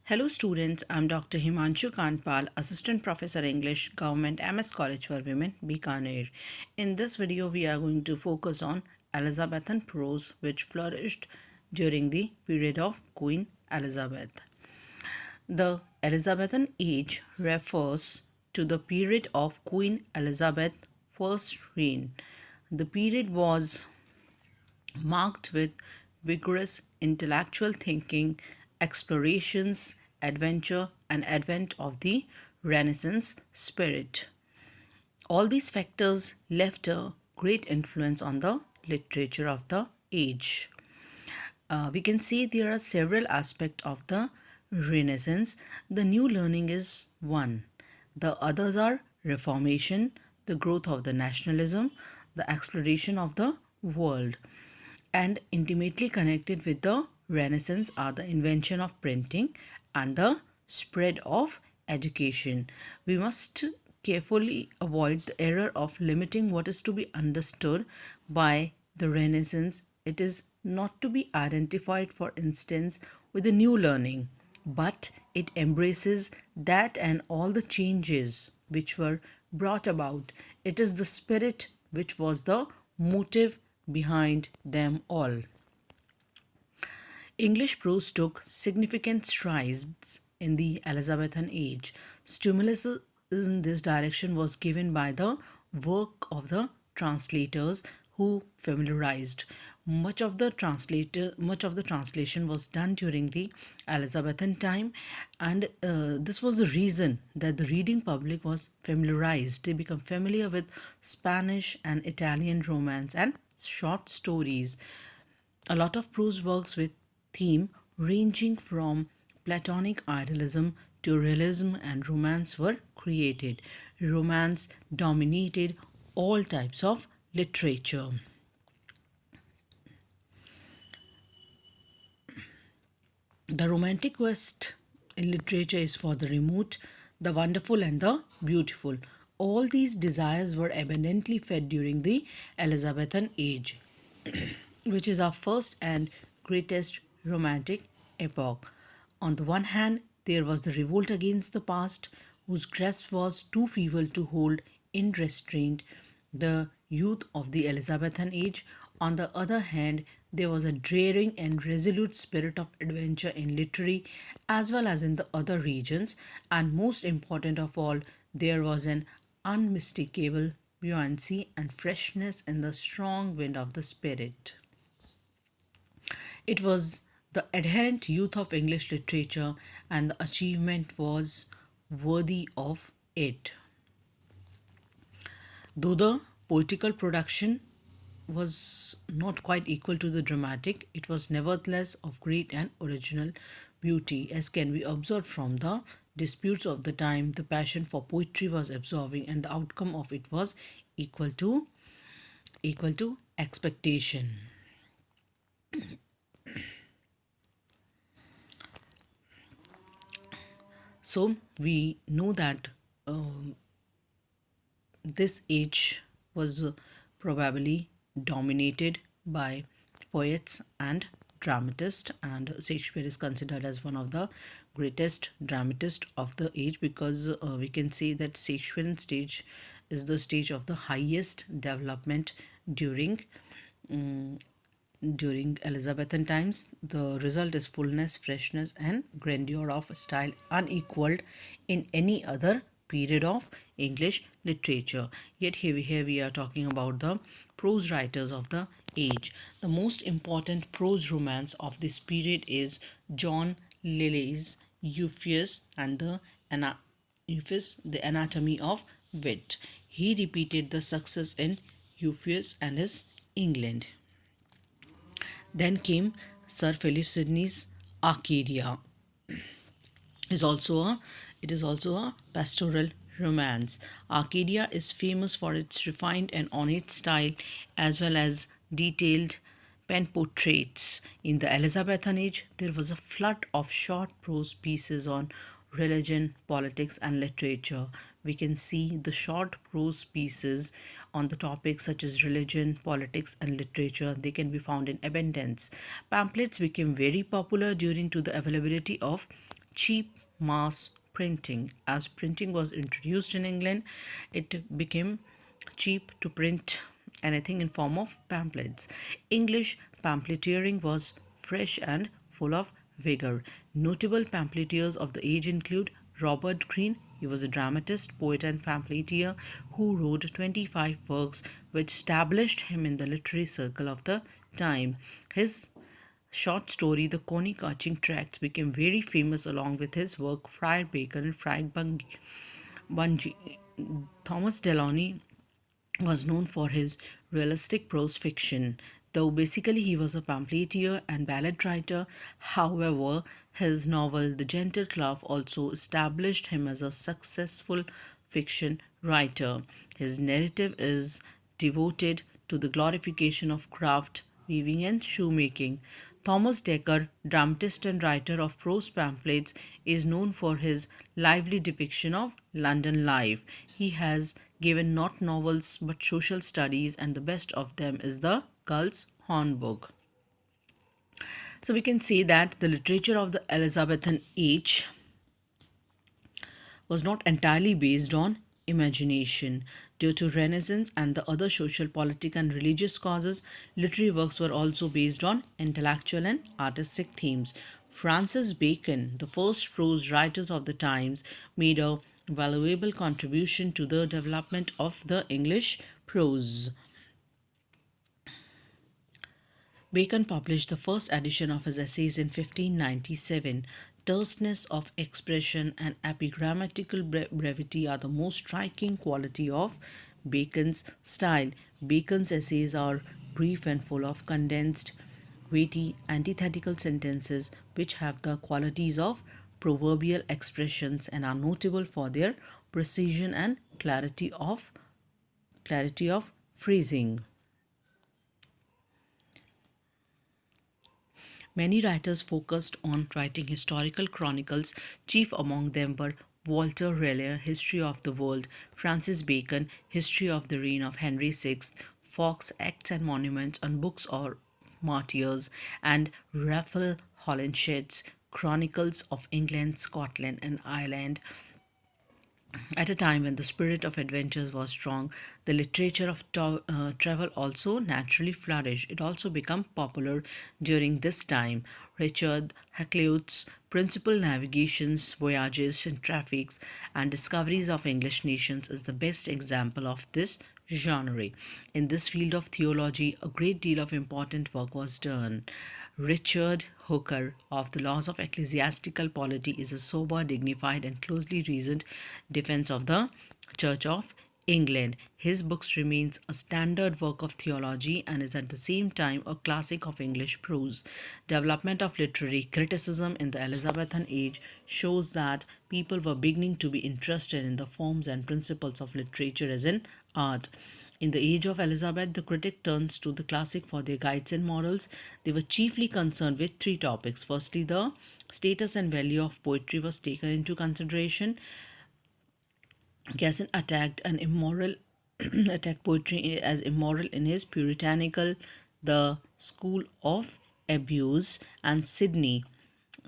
Hello students, I'm Dr. Himanshu Kandpal, Assistant Professor English, Government MS College for Women, Bikaner. In this video, we are going to focus on Elizabethan prose which flourished during the period of Queen Elizabeth. The Elizabethan age refers to the period of Queen Elizabeth's first reign. The period was marked with vigorous intellectual thinking, explorations, adventure, and advent of the Renaissance spirit. All these factors left a great influence on the literature of the age. We can see there are several aspects of the Renaissance. The new learning is one. The others are Reformation, the growth of the nationalism, the exploration of the world. And intimately connected with the Renaissance are the invention of printing and the spread of education. We must carefully avoid the error of limiting what is to be understood by the Renaissance. It is not to be identified, for instance, with the new learning, but it embraces that and all the changes which were brought about. It is the spirit which was the motive behind them all. English prose took significant strides in the Elizabethan age. Stimulus in this direction was given by the work of the translators who familiarized. Much of the translation was done during the Elizabethan time, and this was the reason that the reading public was familiarized. They become familiar with Spanish and Italian romance and short stories. A lot of prose works with theme ranging from Platonic idealism to realism and romance were created. Romance dominated all types of literature. The romantic quest in literature is for the remote, the wonderful, and the beautiful. All these desires were abundantly fed during the Elizabethan age, which is our first and greatest romantic epoch. On the one hand, there was the revolt against the past, whose grasp was too feeble to hold in restraint the youth of the Elizabethan age. On the other hand, there was a daring and resolute spirit of adventure in literary as well as in the other regions, and most important of all, there was an unmistakable buoyancy and freshness in the strong wind of the spirit. It was the adherent youth of English literature, and the achievement was worthy of it. Though the poetical production was not quite equal to the dramatic, it was nevertheless of great and original beauty, as can be observed from the disputes of the time. The passion for poetry was absorbing, and the outcome of it was equal to expectation. So we know that this age was probably dominated by poets and dramatists, and Shakespeare is considered as one of the greatest dramatists of the age, because we can say that Shakespearean stage is the stage of the highest development during Elizabethan times. The result is fullness, freshness, and grandeur of style unequaled in any other period of English literature. Yet here we are talking about the prose writers of the age. The most important prose romance of this period is John Lyly's Euphues and the Anatomy of Wit. He repeated the success in Euphues and his England. Then came Sir Philip Sidney's Arcadia. Is also a it is also a pastoral romance. Arcadia is famous for its refined and ornate style as well as detailed pen portraits. In the Elizabethan age, there was a flood of short prose pieces on religion, politics, and literature. We can see the short prose pieces on the topics such as religion, politics, and literature. They can be found in abundance. Pamphlets became very popular during to the availability of cheap mass printing. As printing was introduced in England, it became cheap to print anything in form of pamphlets. English pamphleteering was fresh and full of vigor. Notable pamphleteers of the age include Robert Greene. He was a dramatist, poet, and pamphleteer who wrote 25 works which established him in the literary circle of the time. His short story, The Coney Catching Tracts, became very famous along with his work Friar Bacon and Friar Bungie. Thomas Delany was known for his realistic prose fiction. Though basically he was a pamphleteer and ballad writer, however, his novel The Gentle Clough also established him as a successful fiction writer. His narrative is devoted to the glorification of craft, weaving, and shoemaking. Thomas Dekker, dramatist and writer of prose pamphlets, is known for his lively depiction of London life. He has given not novels but social studies, and the best of them is the Gull's Hornbook. So we can say that the literature of the Elizabethan age was not entirely based on imagination. Due to Renaissance and the other social, political, and religious causes, literary works were also based on intellectual and artistic themes. Francis Bacon, the first prose writers of the times, made a valuable contribution to the development of the English prose. Bacon published the first edition of his essays in 1597. Terseness of expression and epigrammatical brevity are the most striking quality of Bacon's style. Bacon's essays are brief and full of condensed, weighty, antithetical sentences which have the qualities of proverbial expressions and are notable for their precision and clarity of phrasing. Many writers focused on writing historical chronicles. Chief among them were Walter Raleigh, History of the World; Francis Bacon, History of the Reign of Henry VI; Fox, Acts and Monuments on Books or Martyrs; and Raphael Holinshed's Chronicles of England, Scotland, and Ireland. At a time when the spirit of adventures was strong, the literature of travel also naturally flourished. It also became popular during this time. Richard Hakluyt's principal navigations, voyages, and traffics and discoveries of English nations is the best example of this genre. In this field of theology, a great deal of important work was done. Richard Hooker of the Laws of Ecclesiastical Polity is a sober, dignified, and closely reasoned defense of the Church of England. His books remains a standard work of theology and is at the same time a classic of English prose. Development of literary criticism in the Elizabethan age shows that people were beginning to be interested in the forms and principles of literature as in art. In the age of Elizabeth, the critic turns to the classic for their guides and morals. They were chiefly concerned with three topics. Firstly, the status and value of poetry was taken into consideration. Gasson attacked an immoral attacked poetry as immoral in his puritanical The School of Abuse, and Sidney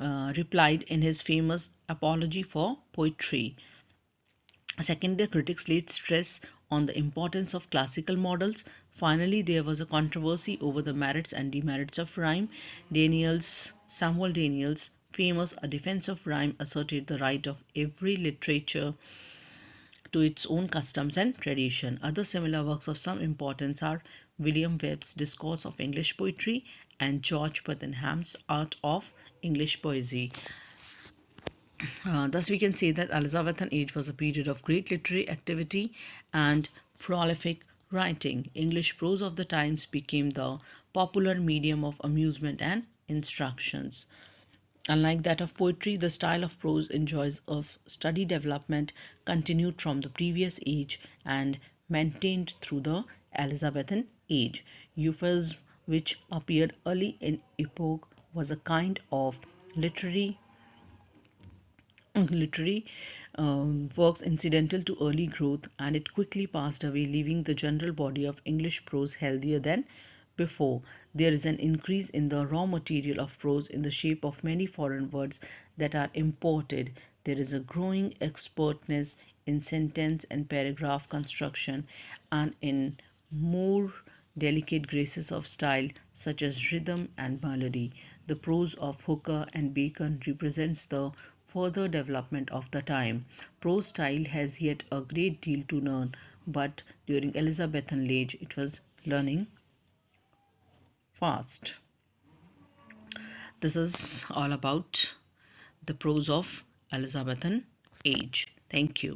replied in his famous Apology for Poetry. Second, the critics laid stress on the importance of classical models. Finally, there was a controversy over the merits and demerits of rhyme. Samuel Daniels, famous A Defense of Rhyme, asserted the right of every literature to its own customs and tradition. Other similar works of some importance are William Webb's Discourse of English Poetry and George Putnam's Art of English Poesy. Thus, we can say that Elizabethan age was a period of great literary activity and prolific writing. English prose of the times became the popular medium of amusement and instructions. Unlike that of poetry, the style of prose enjoys of steady development, continued from the previous age and maintained through the Elizabethan age. Euphuism, which appeared early in epoch, was a kind of literary works incidental to early growth, and it quickly passed away, leaving the general body of English prose healthier than before. There is an increase in the raw material of prose in the shape of many foreign words that are imported. There is a growing expertness in sentence and paragraph construction and in more delicate graces of style such as rhythm and melody. The prose of Hooker and Bacon represents the further development of the time. Prose style has yet a great deal to learn, but during Elizabethan age it was learning fast. This is all about the prose of Elizabethan age. Thank you.